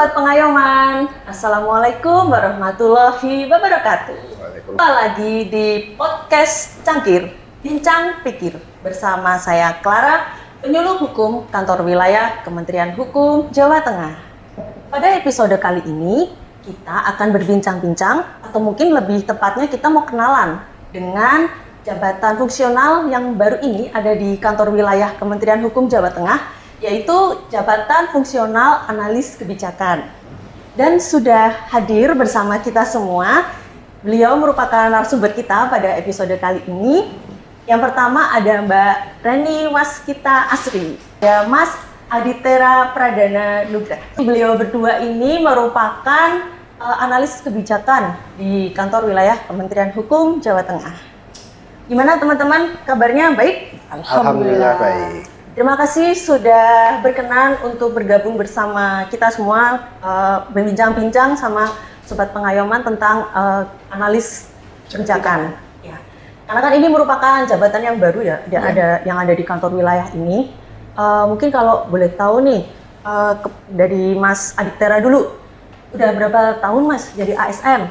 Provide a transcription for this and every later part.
Sobat Pengayoman, Assalamualaikum warahmatullahi wabarakatuh. Jumpa lagi di podcast Cangkir, Bincang Pikir bersama saya Clara, penyuluh hukum kantor wilayah Kementerian Hukum Jawa Tengah. Pada episode kali ini, kita akan berbincang-bincang atau mungkin lebih tepatnya kita mau kenalan dengan jabatan fungsional yang baru ini ada di kantor wilayah Kementerian Hukum Jawa Tengah, yaitu Jabatan Fungsional Analis Kebijakan. Dan sudah hadir bersama kita semua, beliau merupakan narasumber kita pada episode kali ini. Yang pertama ada Mbak Reni Waskita Asri, ya Mas Aditera Pradana Nugraha. Beliau berdua ini merupakan analis kebijakan di kantor wilayah Kementerian Hukum Jawa Tengah. Gimana teman-teman, kabarnya baik? Alhamdulillah baik. Terima kasih sudah berkenan untuk bergabung bersama kita semua, berbincang-bincang sama Sobat Pengayoman tentang analis kebijakan. Ya. Karena kan ini merupakan jabatan yang baru ya, yang ada di kantor wilayah ini. Mungkin kalau boleh tahu nih, dari Mas Aditera dulu, udah berapa tahun Mas jadi ASN?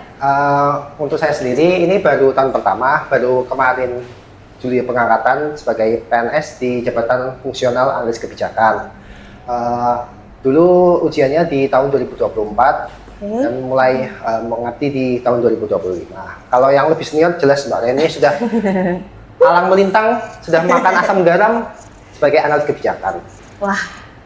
Untuk saya sendiri ini baru tahun pertama, baru kemarin Juli pengangkatan sebagai PNS di Jabatan Fungsional Analis Kebijakan. Dulu ujiannya di tahun 2024 dan mulai mengabdi di tahun 2025. Kalau yang lebih senior jelas Mbak Reni sudah alang melintang, sudah makan asam garam sebagai analis kebijakan. Wah,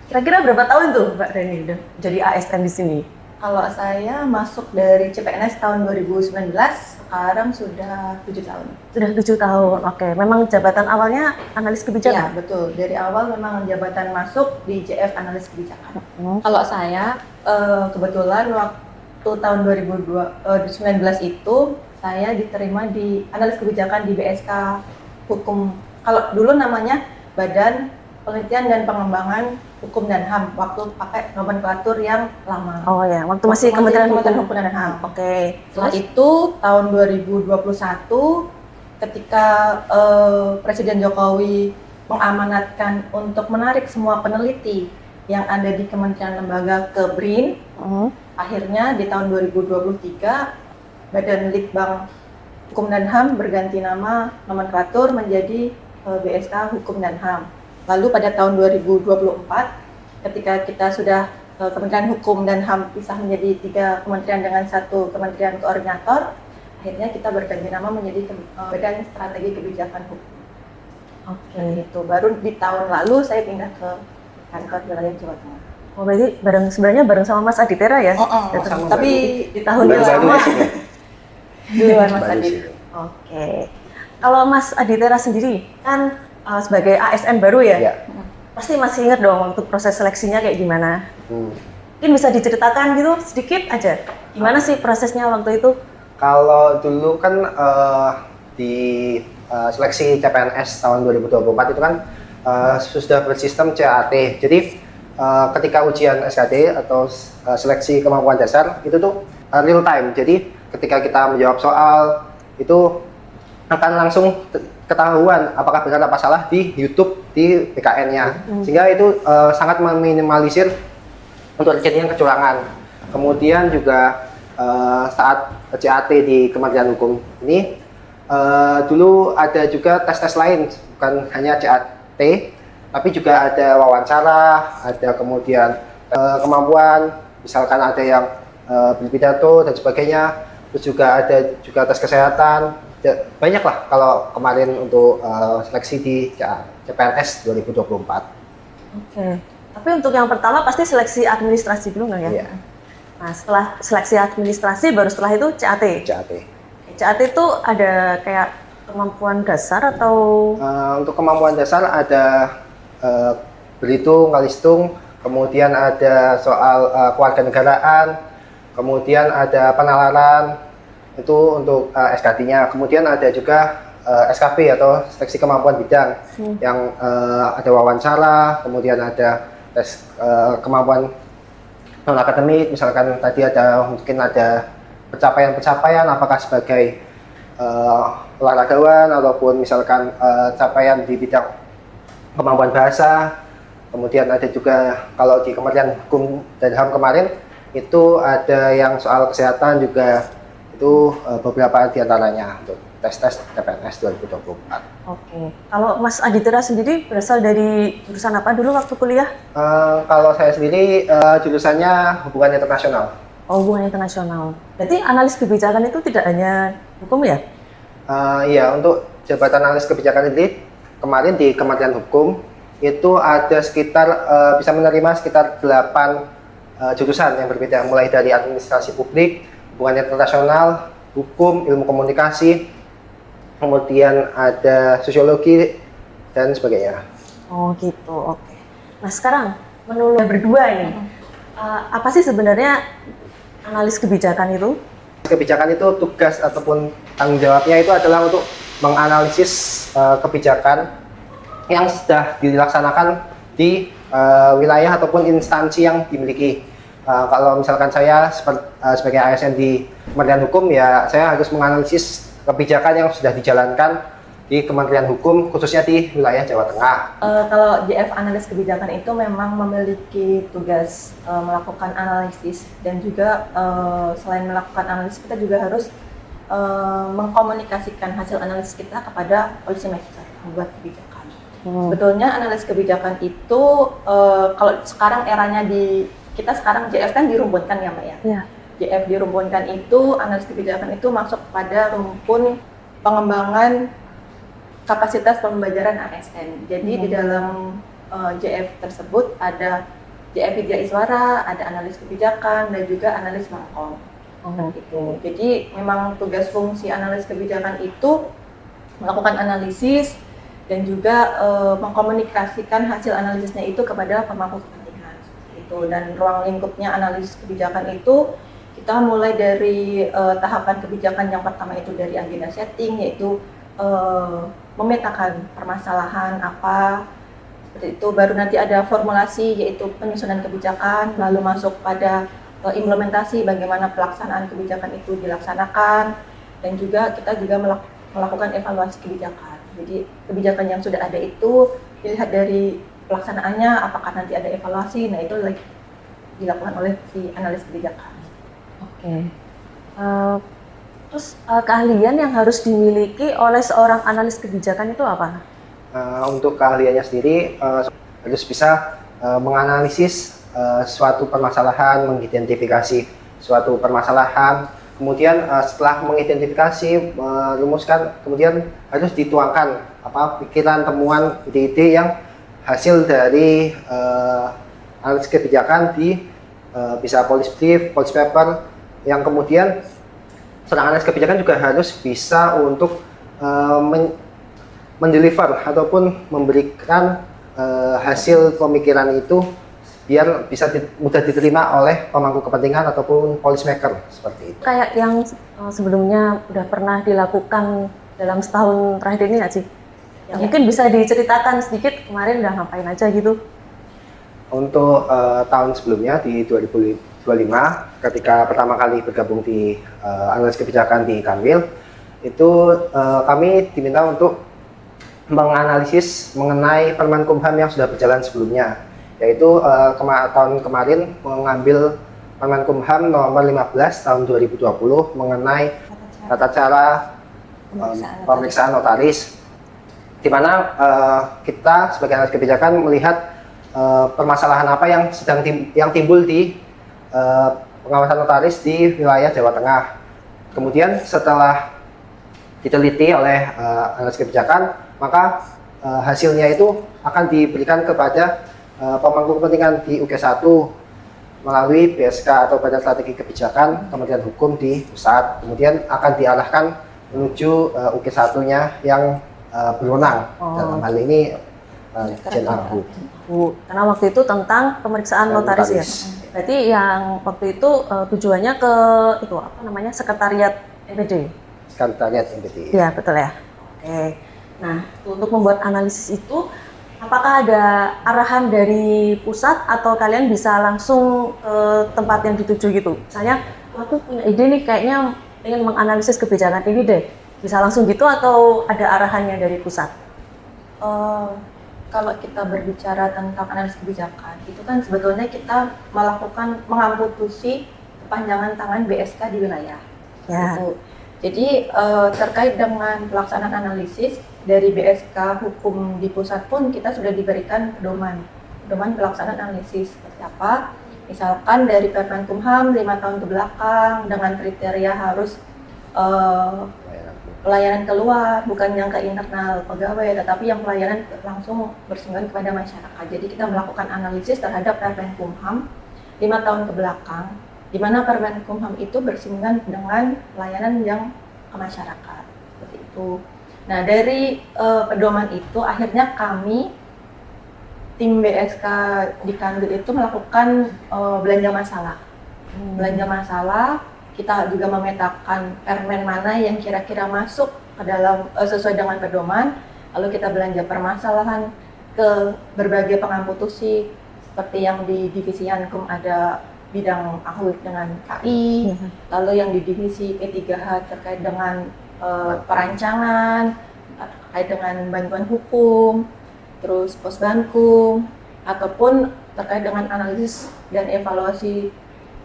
kira-kira berapa tahun tuh Mbak Reni udah jadi ASN di sini? Kalau saya masuk dari CPNS tahun 2019, sekarang sudah 7 tahun. Sudah 7 tahun, oke. Memang jabatan awalnya analis kebijakan? Iya, betul. Dari awal memang jabatan masuk di JF Analis Kebijakan. Kalau saya, kebetulan waktu tahun 2019 itu, saya diterima di Analis Kebijakan di BSK Hukum. Kalau dulu namanya Badan Penelitian dan Pengembangan Hukum dan HAM, waktu pakai nomenklatur yang lama. Oh ya, waktu masih Kementerian Hukum dan HAM. Oke. Setelah itu tahun 2021 ketika Presiden Jokowi mengamanatkan untuk menarik semua peneliti yang ada di kementerian lembaga ke BRIN, akhirnya di tahun 2023 Badan Litbang Hukum dan HAM berganti nama nomenklatur menjadi BSK Hukum dan HAM. Lalu pada tahun 2024, ketika kita sudah Kementerian Hukum dan HAM pisah menjadi 3 kementerian dengan 1 kementerian koordinator, akhirnya kita berganti nama menjadi Badan Strategi Kebijakan Hukum. Oke. Itu baru di tahun lalu saya pindah ke kantor wilayah Jawa Tengah. Oh, berarti sebenarnya bareng sama Mas Aditera ya? Tapi di tahun yang sama. Duluan Mas Adit. Oke. Kalau Mas Aditera sendiri kan sebagai ASN baru ya? Ya. Pasti masih ingat dong waktu proses seleksinya kayak gimana? Mungkin bisa diceritakan gitu sedikit aja. Gimana sih prosesnya waktu itu? Kalau dulu kan di seleksi CPNS tahun 2024 itu kan sudah bersistem CAT. Jadi ketika ujian SKD atau seleksi kemampuan dasar itu tuh real time. Jadi ketika kita menjawab soal itu akan langsung ketahuan apakah benar apa salah di YouTube di BKN-nya, sehingga itu sangat meminimalisir untuk terjadinya kecurangan. Kemudian juga saat CAT di Kementerian Hukum ini dulu ada juga tes-tes lain, bukan hanya CAT, tapi juga ada wawancara, ada kemudian kemampuan, misalkan ada yang berpidato dan sebagainya, terus juga ada juga tes kesehatan. Banyak lah kalau kemarin untuk seleksi di CPNS 2024. Oke. Tapi untuk yang pertama pasti seleksi administrasi dulu nggak ya? Iya. Nah, setelah seleksi administrasi baru setelah itu CAT. CAT. CAT itu ada kayak kemampuan dasar atau? Untuk kemampuan dasar ada berhitung, ngalitung, kemudian ada soal kewarganegaraan, kemudian ada penalaran. Itu untuk SKD-nya. Kemudian ada juga SKB atau seleksi kemampuan bidang yang ada wawancara, kemudian ada tes kemampuan non akademik, misalkan tadi mungkin ada pencapaian-pencapaian apakah sebagai olahragawan ataupun misalkan capaian di bidang kemampuan bahasa. Kemudian ada juga kalau di Kementerian Hukum dan HAM kemarin Itu ada yang soal kesehatan juga, itu beberapa di antaranya untuk tes-tes CPNS 2024. Oke. Kalau Mas Aditya sendiri berasal dari jurusan apa dulu waktu kuliah? Kalau saya sendiri jurusannya hubungan internasional. Oh, hubungan internasional. Berarti analis kebijakan itu tidak hanya hukum ya? Iya, untuk jabatan analis kebijakan ini kemarin di Kementerian Hukum itu ada sekitar bisa menerima sekitar 8 jurusan yang berbeda, mulai dari administrasi publik, hubungan internasional, hukum, ilmu komunikasi, kemudian ada sosiologi dan sebagainya. Oh gitu, oke. Nah sekarang menurut berdua ini, apa sih sebenarnya analis kebijakan itu? Kebijakan itu tugas ataupun tanggung jawabnya itu adalah untuk menganalisis kebijakan yang sudah dilaksanakan di wilayah ataupun instansi yang dimiliki. Kalau misalkan saya sebagai ASN di Kementerian Hukum, ya saya harus menganalisis kebijakan yang sudah dijalankan di Kementerian Hukum, khususnya di wilayah Jawa Tengah. Kalau JF analis kebijakan itu memang memiliki tugas melakukan analisis, dan juga selain melakukan analisis, kita juga harus mengkomunikasikan hasil analisis kita kepada policy maker, pembuat kebijakan. Sebetulnya analis kebijakan itu kalau sekarang eranya kita sekarang JF kan dirumputkan ya Mbak ya. Iya. JF dirumputkan itu, analis kebijakan itu masuk pada rumpun pengembangan kapasitas pembelajaran ASN. Jadi di dalam JF tersebut ada JF Widya Iswara, ada analis kebijakan, dan juga analis Markom. Gitu. Jadi memang tugas fungsi analis kebijakan itu melakukan analisis dan juga mengkomunikasikan hasil analisisnya itu kepada pemangku kepentingan. Itu, dan ruang lingkupnya analis kebijakan itu kita mulai dari tahapan kebijakan yang pertama itu dari agenda setting, yaitu memetakan permasalahan apa, seperti itu. Baru nanti ada formulasi, yaitu penyusunan kebijakan, lalu masuk pada implementasi, bagaimana pelaksanaan kebijakan itu dilaksanakan, dan juga kita juga melakukan evaluasi kebijakan. Jadi kebijakan yang sudah ada itu dilihat dari pelaksanaannya, apakah nanti ada evaluasi, nah itu dilakukan oleh si analis kebijakan. Oke. Terus keahlian yang harus dimiliki oleh seorang analis kebijakan itu apa? Untuk keahliannya sendiri harus bisa menganalisis suatu permasalahan, mengidentifikasi suatu permasalahan, kemudian setelah mengidentifikasi, merumuskan, kemudian harus dituangkan pikiran, temuan, ide-ide yang hasil dari analisis kebijakan di bisa policy brief, policy paper, yang kemudian seorang analis kebijakan juga harus bisa untuk mendeliver ataupun memberikan hasil pemikiran itu biar bisa mudah diterima oleh pemangku kepentingan ataupun policy maker, seperti itu. Kayak yang sebelumnya udah pernah dilakukan dalam setahun terakhir ini nggak sih? Ya. Mungkin bisa diceritakan sedikit kemarin udah ngapain aja gitu? Untuk tahun sebelumnya di 2025, ketika pertama kali bergabung di analis kebijakan di Kanwil, itu kami diminta untuk menganalisis mengenai Permenkumham yang sudah berjalan sebelumnya, yaitu tahun kemarin mengambil Permenkumham nomor 15 tahun 2020 mengenai tata cara pemeriksaan notaris, di mana kita sebagai analis kebijakan melihat permasalahan apa yang timbul di pengawasan notaris di wilayah Jawa Tengah. Kemudian setelah diteliti oleh analis kebijakan, maka hasilnya itu akan diberikan kepada pemangku kepentingan di UK1 melalui BSK atau Badan Strategi Kebijakan Kementerian Hukum di pusat. Kemudian akan diarahkan menuju UK1-nya yang berwenang, dalam hal ini Jen Arhu. Karena waktu itu tentang pemeriksaan notaris ya. Berarti yang waktu itu tujuannya ke itu apa namanya, sekretariat MPD. Sekretariat MPD. Iya betul ya. Oke. Nah untuk membuat analisis itu, apakah ada arahan dari pusat atau kalian bisa langsung ke tempat yang dituju gitu? Misalnya aku punya ide nih, kayaknya ingin menganalisis kebijakan ini deh. Bisa langsung gitu atau ada arahannya dari pusat? kalau kita berbicara tentang analisis kebijakan, itu kan sebetulnya kita mengamputasi kepanjangan tangan BSK di wilayah. Ya. Gitu. Jadi terkait dengan pelaksanaan analisis dari BSK hukum di pusat pun kita sudah diberikan pedoman pelaksanaan analisis seperti apa. Misalkan dari Permenkumham 5 tahun ke belakang dengan kriteria harus pelayanan keluar, bukan yang ke internal pegawai, tetapi yang pelayanan langsung bersinggungan kepada masyarakat. Jadi kita melakukan analisis terhadap Permenkumham 5 tahun ke belakang, di mana Permenkumham itu bersinggungan dengan pelayanan yang ke masyarakat, seperti itu. Nah, dari pedoman itu akhirnya kami tim BSK di Kanwil itu melakukan belanja masalah. Belanja masalah, kita juga memetakan permen mana yang kira-kira masuk ke dalam sesuai dengan pedoman. Lalu kita belanja permasalahan ke berbagai pengamputusi seperti yang di divisi Yankum ada bidang ahli dengan KI, lalu yang di divisi P3H terkait dengan perancangan, terkait dengan bantuan hukum, terus Posbankum, ataupun terkait dengan analisis dan evaluasi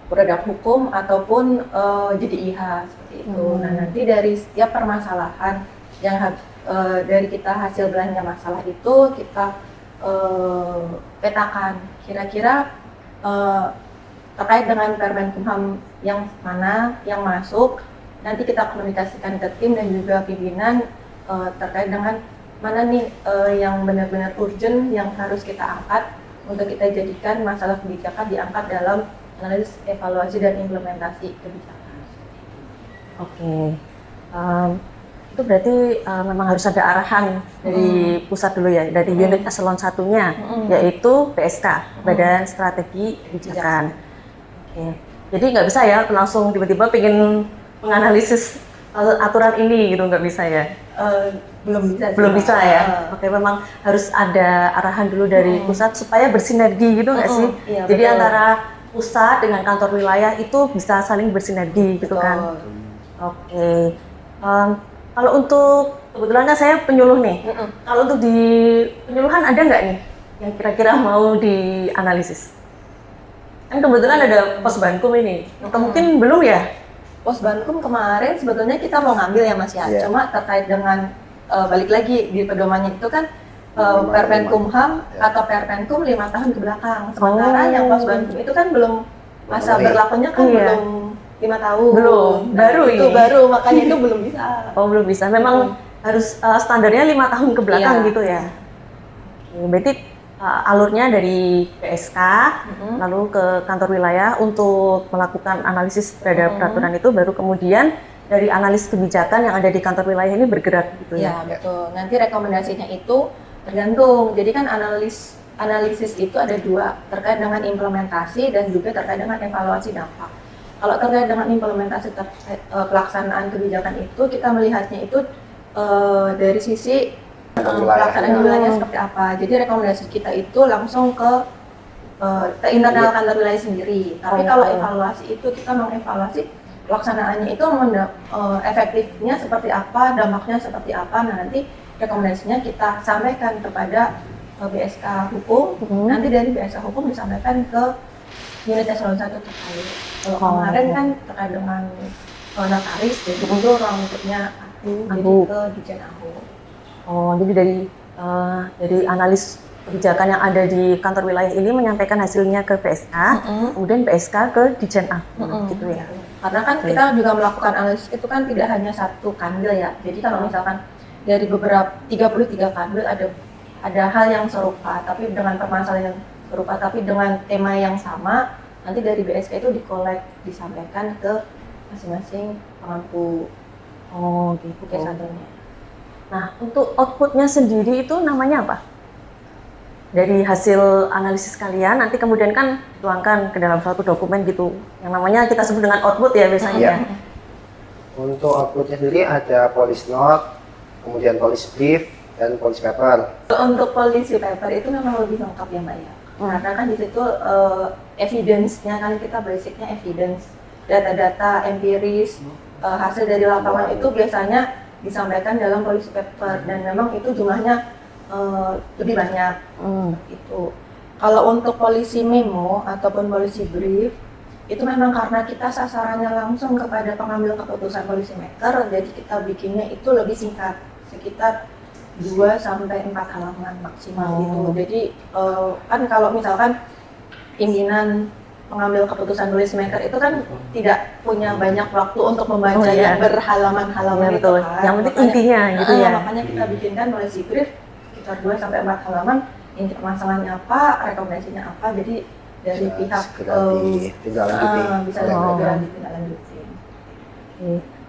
produk hukum ataupun JDIH seperti itu. Nah, nanti dari setiap permasalahan yang dari kita hasil belanja masalah itu kita petakan kira-kira terkait dengan Permenkumham yang mana yang masuk, nanti kita komunikasikan ke tim dan juga pimpinan terkait dengan mana nih yang benar-benar urgent yang harus kita angkat untuk kita jadikan masalah kebijakan diangkat dalam analisis, evaluasi, dan implementasi kebijakan. Oke. Itu berarti memang harus ada arahan dari pusat dulu ya, dari unit eselon satunya, yaitu BSK, Badan Strategi Kebijakan. Oke. Jadi nggak bisa ya langsung tiba-tiba pengen menganalisis aturan ini gitu, nggak bisa ya? Belum bisa Ya. Oke, memang harus ada arahan dulu dari pusat supaya bersinergi gitu nggak sih? Iya, jadi betul. antara pusat dengan kantor wilayah itu bisa saling bersinergi gitu kan? Oke. Kalau untuk kebetulan kan saya penyuluh nih. Kalau untuk di penyuluhan ada nggak nih yang kira-kira mau dianalisis? Kan kebetulan ada Posbankum ini, atau mungkin belum ya? Posbankum kemarin sebetulnya kita mau ngambil ya Mas ya, cuma terkait dengan balik lagi di pedomannya itu kan Permenkumham atau Permenkum 5 tahun ke belakang. Sementara yang Posbankum itu kan belum masa berlakunya kan belum 5 tahun. Belum, baru itu ini. baru makanya itu belum bisa. Oh, belum bisa. Memang harus standarnya 5 tahun ke belakang gitu ya. Oke, berarti alurnya dari PSK lalu ke kantor wilayah untuk melakukan analisis terhadap peraturan itu, baru kemudian dari analis kebijakan yang ada di kantor wilayah ini bergerak gitu ya. Ya, betul. Nanti rekomendasinya itu tergantung. Jadi kan analisis itu ada dua, terkait dengan implementasi dan juga terkait dengan evaluasi dampak. Kalau terkait dengan implementasi pelaksanaan kebijakan itu, kita melihatnya itu dari sisi pelaksanaan di wilayah seperti apa. Jadi rekomendasi kita itu langsung ke internal kantor wilayah sendiri. Tapi kalau evaluasi itu kita mengevaluasi pelaksanaannya itu efektifnya seperti apa, dampaknya seperti apa. Nah, nanti rekomendasinya kita sampaikan kepada BSK Hukum. Nanti dari BSK Hukum disampaikan ke unit eselon 1 terkait. Kalau kemarin kan terkait dengan notaris, jadi itu ruang lingkupnya jadi ke Dijen Ahu. Oh, jadi dari analis kebijakan yang ada di kantor wilayah ini menyampaikan hasilnya ke PSK, kemudian PSK ke Dijen Ahu, gitu ya. Karena kan kita juga melakukan analisis itu kan tidak hanya satu kanwil ya. Jadi kalau misalkan dari beberapa 33 kanwil ada hal yang serupa, tapi dengan permasalahan yang serupa, tapi dengan tema yang sama, nanti dari BSK itu disampaikan ke masing-masing pengampu. Oh, gitu. Satunya. Nah, untuk outputnya sendiri itu namanya apa? Dari hasil analisis kalian, nanti kemudian kan dituangkan ke dalam suatu dokumen gitu, yang namanya kita sebut dengan output ya biasanya. Untuk outputnya sendiri ada policy note, kemudian policy brief, dan policy paper. Untuk policy paper itu memang lebih lengkap ya Mbak ya. Karena kan di situ evidence-nya kan kita basicnya evidence, data-data empiris, hasil dari lapangan itu biasanya disampaikan dalam policy paper, dan memang itu jumlahnya lebih banyak itu. Kalau untuk polisi memo ataupun polisi brief itu memang karena kita sasarannya langsung kepada pengambil keputusan policy maker, jadi kita bikinnya itu lebih singkat, sekitar 2 sampai 4 halaman maksimal gitu. Jadi kan kalau misalkan pimpinan pengambil keputusan policy maker itu kan tidak punya banyak waktu untuk membaca yang berhalaman-halaman itu kan. Yang penting intinya gitu ya. Makanya kita bikinkan policy brief sekitar 2 sampai 4 halaman, inti permasalahannya apa, rekomendasinya apa, jadi dari pihak bisa segera ditindaklanjuti.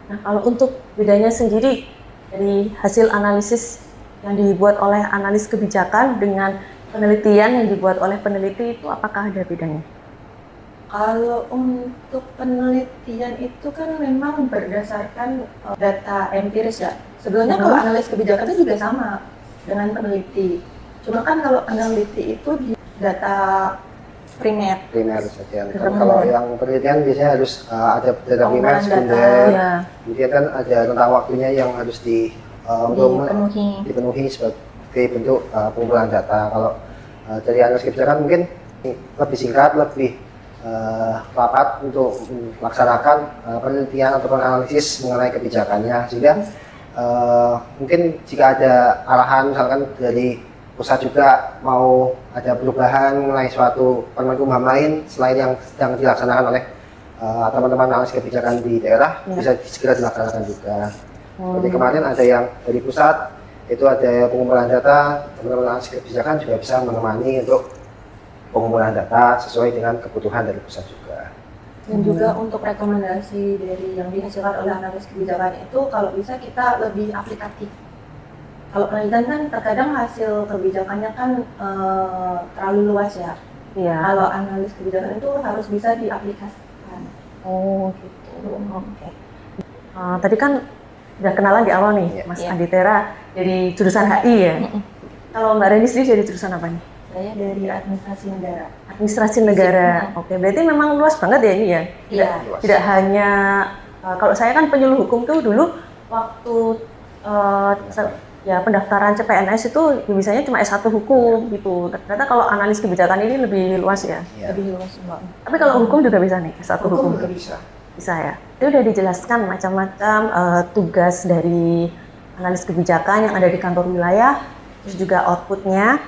Nah, kalau untuk bedanya sendiri dari hasil analisis yang dibuat oleh analis kebijakan dengan penelitian yang dibuat oleh peneliti itu apakah ada bedanya? Kalau untuk penelitian itu kan memang berdasarkan data empiris ya. Sebenarnya kalau analis kebijakan itu juga sama dengan peneliti. Cuma kan kalau peneliti itu di data primer saja. Kalau yang penelitian biasanya harus ada data primer, sekunder, kemudian kan ada rentang waktunya yang harus dipenuhi sebagai bentuk pengumpulan data. Kalau dari analis kebijakan mungkin lebih singkat, lebih rapat untuk melaksanakan penelitian ataupun analisis mengenai kebijakannya, sehingga mungkin jika ada arahan misalkan dari pusat juga mau ada perubahan mengenai suatu Kemenkumham lain selain yang sedang dilaksanakan oleh teman-teman analis kebijakan di daerah, bisa segera dilaksanakan juga. Jadi kemarin ada yang dari pusat, itu ada pengumpulan data, teman-teman analis kebijakan juga bisa menemani untuk pengumpulan data sesuai dengan kebutuhan dari pusat juga. Dan juga untuk rekomendasi dari yang dihasilkan oleh analis kebijakan itu kalau bisa kita lebih aplikatif. Kalau penelitian kan terkadang hasil kebijakannya kan terlalu luas ya. Kalau analis kebijakan itu harus bisa diaplikasikan. Oh gitu. Oke. Tadi kan udah kenalan di awal nih, Mas Aditera dari jurusan HI ya. Kalau Mbak Reni sendiri dari jurusan apa nih? Saya dari administrasi negara. Administrasi negara. Oke, berarti memang luas banget ya ini ya. Iya. Tidak hanya kalau saya kan penyuluh hukum tuh dulu waktu ya pendaftaran CPNS itu biasanya cuma S1 hukum gitu. Ternyata kalau analis kebijakan ini lebih luas ya. Lebih luas Mbak. Tapi kalau hukum juga bisa nih, S1 hukum juga bisa. Bisa ya. Itu udah dijelaskan macam-macam tugas dari analis kebijakan yang ada di kantor wilayah, terus juga outputnya.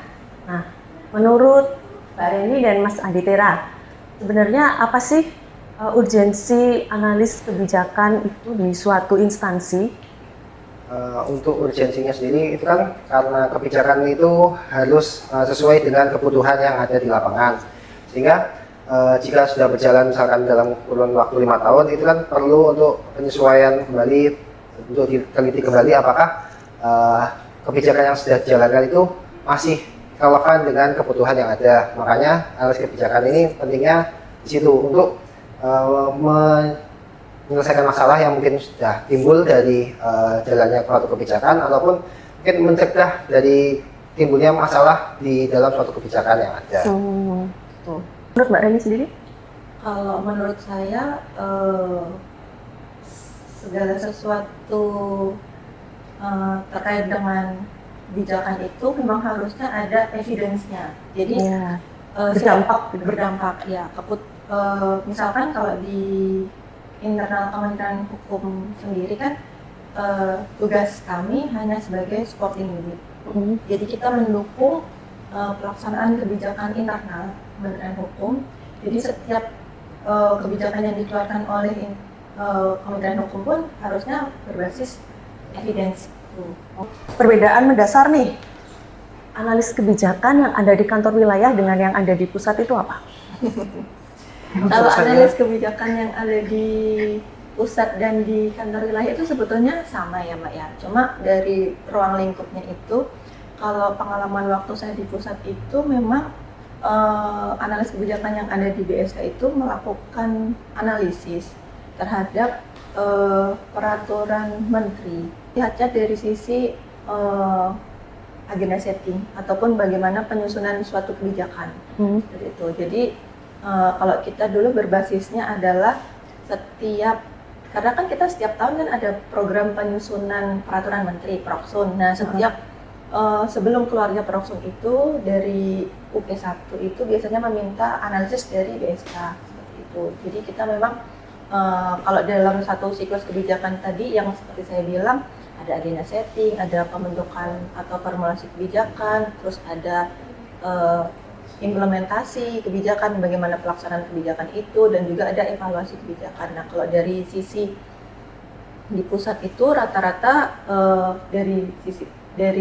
Nah, menurut Mbak Reni dan Mas Aditera, sebenarnya apa sih urgensi analis kebijakan itu di suatu instansi? Untuk urgensinya sendiri itu kan karena kebijakan itu harus sesuai dengan kebutuhan yang ada di lapangan, sehingga jika sudah berjalan misalkan dalam kurun waktu 5 tahun itu kan perlu untuk penyesuaian kembali, untuk diteliti kembali apakah kebijakan yang sudah dijalankan itu masih relevan dengan kebutuhan yang ada. Makanya analis kebijakan ini pentingnya di situ untuk menyelesaikan masalah yang mungkin sudah timbul dari jalannya suatu kebijakan, ataupun mungkin mencegah dari timbulnya masalah di dalam suatu kebijakan yang ada. Menurut Mbak Reni sendiri? Kalau menurut saya segala sesuatu terkait dengan kebijakan itu memang harusnya ada evidence-nya. Jadi berdampak ya. Misalkan kalau di internal Kementerian Hukum sendiri kan tugas kami hanya sebagai supporting unit. Jadi kita mendukung pelaksanaan kebijakan internal Kementerian Hukum. Jadi setiap kebijakan yang dikeluarkan oleh Kementerian Hukum pun harusnya berbasis evidence. Perbedaan mendasar nih analis kebijakan yang ada di kantor wilayah dengan yang ada di pusat itu apa? Kalau analis kebijakan yang ada di pusat dan di kantor wilayah itu sebetulnya sama ya Mbak ya. Cuma dari ruang lingkupnya itu, kalau pengalaman waktu saya di pusat itu memang analis kebijakan yang ada di BSK itu melakukan analisis terhadap peraturan menteri. Lihatnya dari sisi agenda setting ataupun bagaimana penyusunan suatu kebijakan. Itu. Jadi kalau kita dulu berbasisnya adalah karena kan kita setiap tahun kan ada program penyusunan peraturan menteri, Proksun. Nah, setiap sebelum keluarnya Peroksum itu dari UP1 itu biasanya meminta analisis dari BSK seperti itu. Jadi kita memang kalau dalam satu siklus kebijakan tadi yang seperti saya bilang ada agenda setting, ada pembentukan atau formulasi kebijakan, terus ada implementasi kebijakan, bagaimana pelaksanaan kebijakan itu, dan juga ada evaluasi kebijakan. Nah, kalau dari sisi di pusat itu rata-rata dari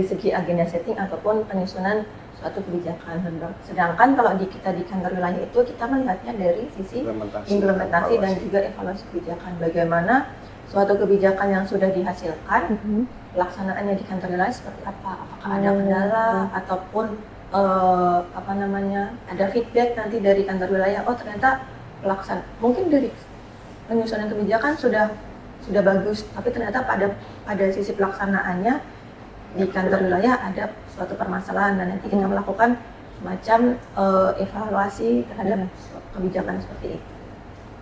segi agenda setting ataupun penyusunan suatu kebijakan. Sedangkan kalau kita di kantor wilayah itu kita melihatnya dari sisi implementasi dan juga evaluasi kebijakan. Bagaimana suatu kebijakan yang sudah dihasilkan, pelaksanaannya di kantor wilayah seperti apa? Apakah ada kendala ataupun ada feedback nanti dari kantor wilayah, oh ternyata mungkin dari penyusunan kebijakan sudah bagus, tapi ternyata pada sisi pelaksanaannya di kantor wilayah ada suatu permasalahan, dan nanti kita melakukan semacam evaluasi terhadap kebijakan seperti itu.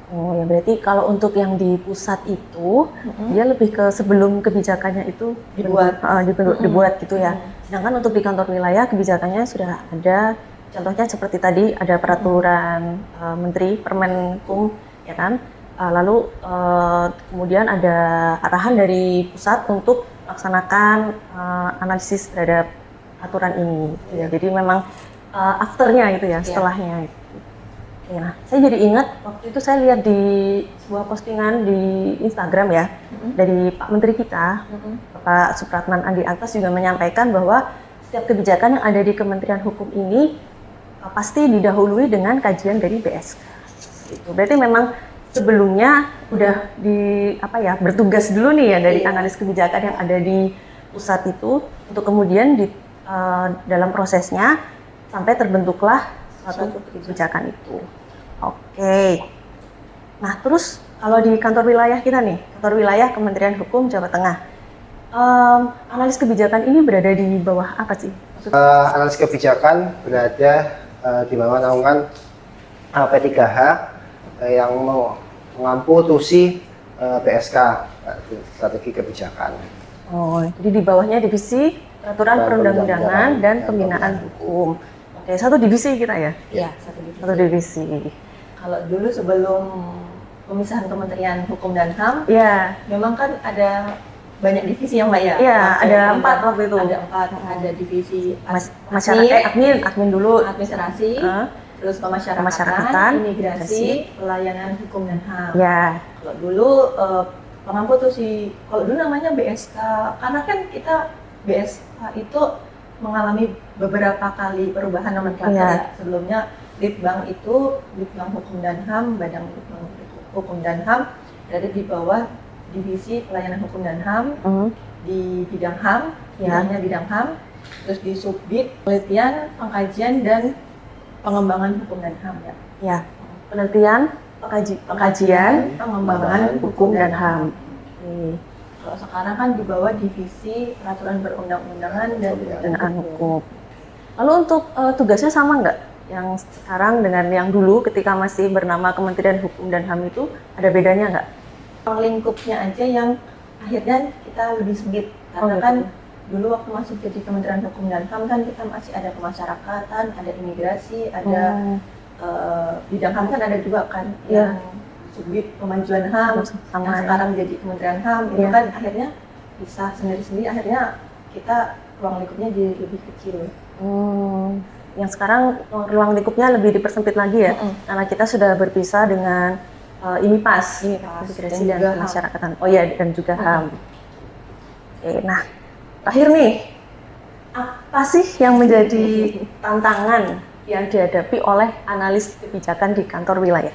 Oh ya, berarti kalau untuk yang di pusat itu dia lebih ke sebelum kebijakannya itu dibuat gitu ya. Sedangkan untuk di kantor wilayah kebijakannya sudah ada, contohnya seperti tadi ada peraturan Menteri Permenkum ya kan. Lalu kemudian ada arahan dari pusat untuk melaksanakan analisis terhadap aturan ini. Gitu ya. Jadi memang afternya itu ya, setelahnya itu. Nah, saya jadi ingat waktu itu saya lihat di sebuah postingan di Instagram ya, dari Pak Menteri kita, Bapak Supratman Andi Aktas juga menyampaikan bahwa setiap kebijakan yang ada di Kementerian Hukum ini pasti didahului dengan kajian dari BSK. Gitu. Berarti memang sebelumnya udah bertugas dulu nih ya dari analis kebijakan yang ada di pusat itu untuk kemudian dalam prosesnya sampai terbentuklah suatu kebijakan itu. Oke. Nah, terus kalau di kantor wilayah kita nih, kantor wilayah Kementerian Hukum Jawa Tengah, analis kebijakan ini berada di bawah apa sih? Analis kebijakan berada di bawah naungan P3H yang mengampu tusi BSK, strategi kebijakan. Oh, jadi di bawahnya divisi peraturan perundang-undangan dan pembinaan hukum. Oke, satu divisi kita ya? Iya, satu divisi. Kalau dulu sebelum pemisahan Kementerian Hukum dan HAM, memang kan ada banyak divisi yang Mbak ya? Iya, ada 4 waktu itu. Ada 4, ada divisi masyarakat, admin dulu, administrasi, terus pemasyarakatan, imigrasi, pelayanan hukum dan HAM. Ya. Kalau dulu pengampu tuh kalau dulu namanya BSK, karena kan kita BSK itu mengalami beberapa kali perubahan nomenklatur ya. Sebelumnya Litbang itu Litbang Hukum dan HAM, Badan Litbang Hukum dan HAM berada di bawah divisi pelayanan hukum dan HAM di bidang HAM, bidangnya bidang HAM, terus di subbid penelitian, pengkajian dan pengembangan hukum dan HAM ya. Ya, penelitian, pengkajian, pengembangan hukum dan HAM. Kalau sekarang kan di bawah divisi peraturan perundang-undangan dan pembinaan hukum. Lalu untuk tugasnya sama nggak? Yang sekarang dengan yang dulu ketika masih bernama Kementerian Hukum dan HAM itu ada bedanya nggak? Lingkupnya aja yang akhirnya kita lebih sempit karena kan dulu waktu masih jadi Kementerian Hukum dan HAM kan kita masih ada kemasyarakatan, ada imigrasi, ada bidang HAM kan ada juga kan yang subbid pemajuan HAM, yang sekarang jadi Kementerian HAM itu kan akhirnya bisa sendiri-sendiri, akhirnya kita ruang lingkupnya jadi lebih kecil. Yang sekarang ruang lingkupnya lebih dipersempit lagi ya, karena kita sudah berpisah dengan IMIPAS, Imigrasi dan Pemasyarakatan. Oh ya, dan juga HAM. Oke, nah terakhir nih, apa sih yang menjadi tantangan yang dihadapi oleh analis kebijakan di kantor wilayah?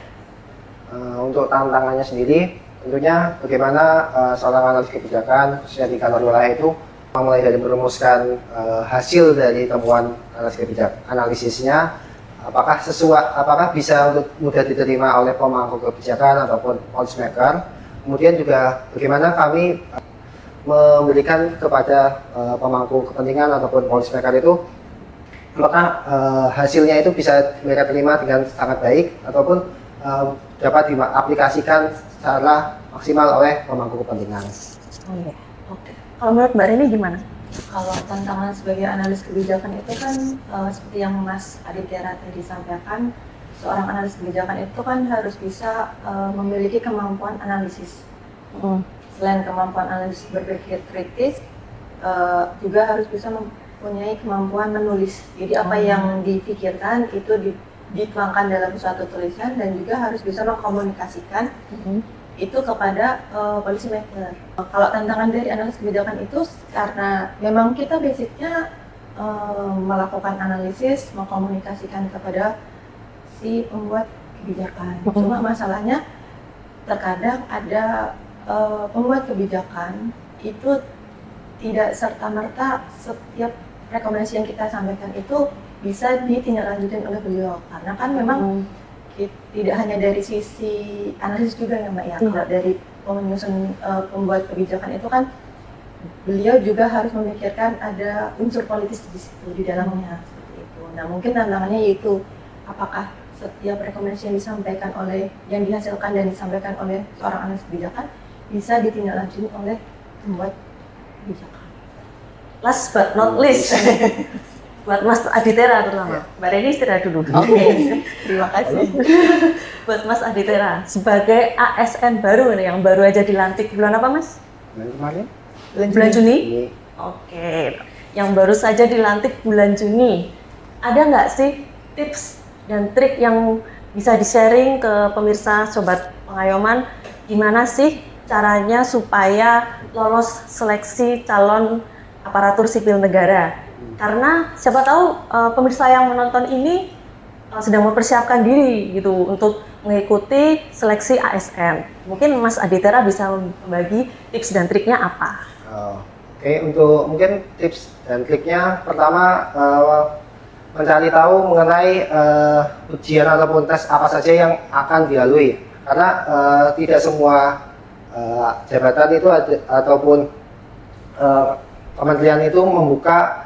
Untuk tantangannya sendiri, tentunya bagaimana seorang analis kebijakan, khususnya di kantor wilayah itu, mulai dari merumuskan hasil dari temuan analisisnya, apakah bisa untuk mudah diterima oleh pemangku kebijakan ataupun policy maker. Kemudian juga bagaimana kami memberikan kepada pemangku kepentingan ataupun policy maker itu, apakah hasilnya itu bisa mereka terima dengan sangat baik ataupun dapat diaplikasikan secara maksimal oleh pemangku kepentingan. Oke. Kalau menurut Mbak Rini gimana? Kalau tantangan sebagai analis kebijakan itu kan seperti yang Mas Aditya tadi sampaikan, seorang analis kebijakan itu kan harus bisa memiliki kemampuan analisis. Selain kemampuan analisis berpikir kritis, juga harus bisa mempunyai kemampuan menulis. Jadi apa yang dipikirkan itu dituangkan dalam suatu tulisan dan juga harus bisa mengkomunikasikan itu kepada policy maker. Kalau tantangan dari analis kebijakan itu karena memang kita basicnya melakukan analisis, mengkomunikasikan kepada si pembuat kebijakan. Cuma masalahnya terkadang ada pembuat kebijakan itu tidak serta-merta setiap rekomendasi yang kita sampaikan itu bisa ditindaklanjuti oleh beliau, karena kan memang tidak hanya dari sisi analisis juga ya Mbak ya, kalau dari penyusun pembuat kebijakan itu kan beliau juga harus memikirkan ada unsur politis di situ di dalamnya seperti itu. Nah mungkin tantangannya yaitu apakah setiap rekomendasi yang disampaikan yang dihasilkan dan disampaikan oleh seorang analis kebijakan bisa ditindaklanjuti oleh pembuat kebijakan. Last but not least, buat Mas Aditera terutama. Mbak Reni istirahat dulu. Oke, terima kasih. Buat Mas Aditera, sebagai ASN baru nih, yang baru aja dilantik bulan apa Mas? Kemarin? Bulan Juni? Ini. Oke, yang baru saja dilantik bulan Juni. Ada nggak sih tips dan trik yang bisa di-sharing ke pemirsa Sobat Pengayoman? Gimana sih caranya supaya lolos seleksi calon aparatur sipil negara? Karena siapa tahu pemirsa yang menonton ini sedang mempersiapkan diri gitu untuk mengikuti seleksi ASN. Mungkin Mas Aditera bisa membagi tips dan triknya apa? Oke, untuk mungkin tips dan triknya pertama mencari tahu mengenai ujian ataupun tes apa saja yang akan dilalui. Karena tidak semua jabatan itu ataupun kementerian itu membuka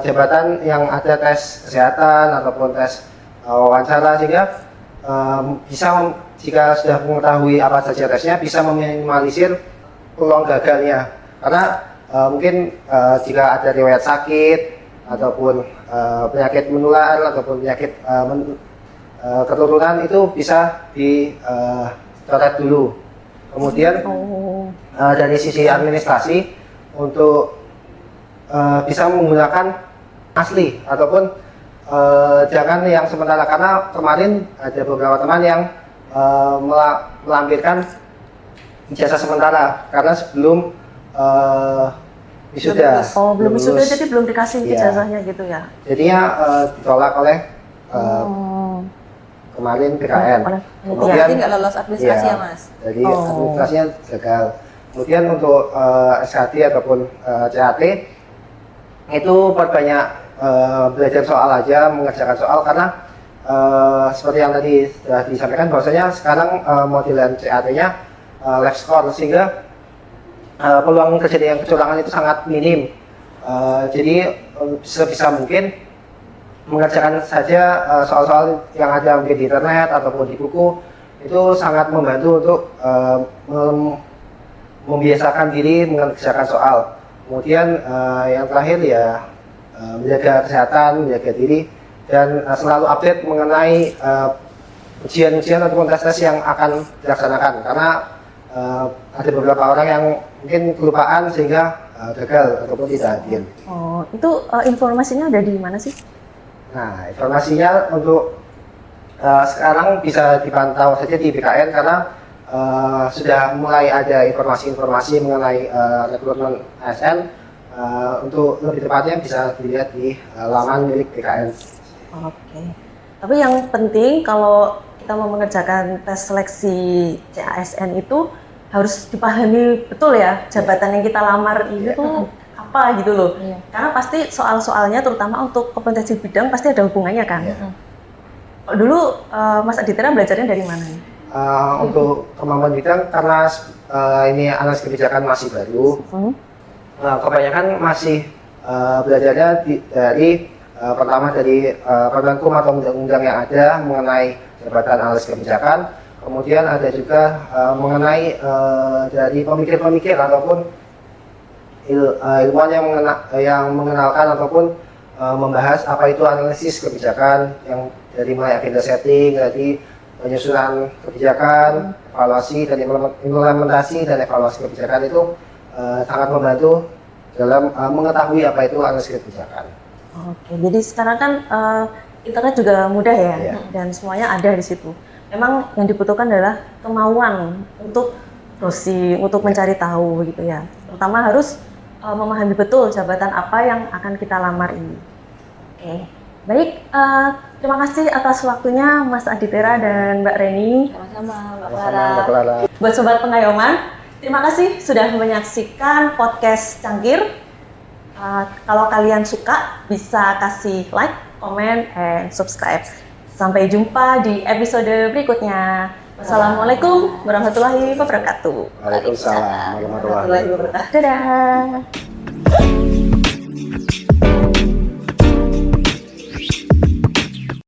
jabatan yang ada tes kesehatan ataupun tes wawancara, sehingga bisa jika sudah mengetahui apa saja tesnya bisa meminimalisir peluang gagalnya. Karena mungkin jika ada riwayat sakit ataupun penyakit menular ataupun penyakit keturunan itu bisa dicoret dulu. Kemudian dari sisi administrasi untuk bisa menggunakan asli ataupun jangan yang sementara, karena kemarin ada beberapa teman yang melampirkan ijazah sementara karena sebelum wisuda. Belum wisuda, jadi belum dikasih ijazahnya gitu ya? Jadinya ditolak oleh kemarin PKN. Kemudian nggak lolos administrasi ya Mas? Jadi administrasinya gagal. Kemudian untuk SKT ataupun CAT itu perbanyak belajar soal aja, mengerjakan soal, karena seperti yang tadi sudah disampaikan bahwasanya sekarang modelan CAT-nya live score, sehingga peluang kejadian kecurangan itu sangat minim. Jadi sebisa mungkin mengerjakan saja soal-soal yang ada mungkin di internet ataupun di buku, itu sangat membantu untuk membiasakan diri mengerjakan soal. Kemudian yang terakhir ya menjaga kesehatan, menjaga diri, dan selalu update mengenai ujian-ujian ataupun tes-tes yang akan dilaksanakan, karena ada beberapa orang yang mungkin kelupaan sehingga gagal ataupun tidak hadir. Itu informasinya ada di mana sih? Nah, informasinya untuk sekarang bisa dipantau saja di BKN, karena sudah mulai ada informasi-informasi mengenai rekrutmen ASN. Untuk lebih tepatnya bisa dilihat di laman milik BKN. Oke. Tapi yang penting kalau kita mau mengerjakan tes seleksi CASN itu harus dipahami betul ya jabatan yang kita lamar ini tuh apa gitu loh. Karena pasti soal-soalnya terutama untuk kompetensi bidang pasti ada hubungannya kan. Dulu Mas Aditera belajarnya dari mana nih? Untuk kemampuan bidang, karena ini analis kebijakan masih baru, kebanyakan masih belajarnya dari pertama dari peraturan hukum atau undang-undang yang ada mengenai jabatan analis kebijakan. Kemudian ada juga mengenai dari pemikir-pemikir ataupun ilmuwan yang mengenalkan ataupun membahas apa itu analisis kebijakan yang dari mulai agenda setting, dari penyusunan kebijakan, evaluasi dan implementasi dan evaluasi kebijakan itu sangat membantu dalam mengetahui apa itu analisis kebijakan. Oke, jadi sekarang kan internet juga mudah ya, Iya. dan semuanya ada di situ. Memang yang dibutuhkan adalah kemauan untuk browsing, untuk mencari tahu gitu ya. Pertama harus memahami betul jabatan apa yang akan kita lamar ini. Oke, baik. Terima kasih atas waktunya Mas Aditera dan Mbak Reni. Sama-sama, Mbak Clara. Mbak Clara. Buat Sobat Pengayoman, terima kasih sudah menyaksikan podcast Cangkir. Kalau kalian suka, bisa kasih like, comment, and subscribe. Sampai jumpa di episode berikutnya. Wassalamualaikum warahmatullahi wabarakatuh. Waalaikumsalam warahmatullahi wabarakatuh. Dadah.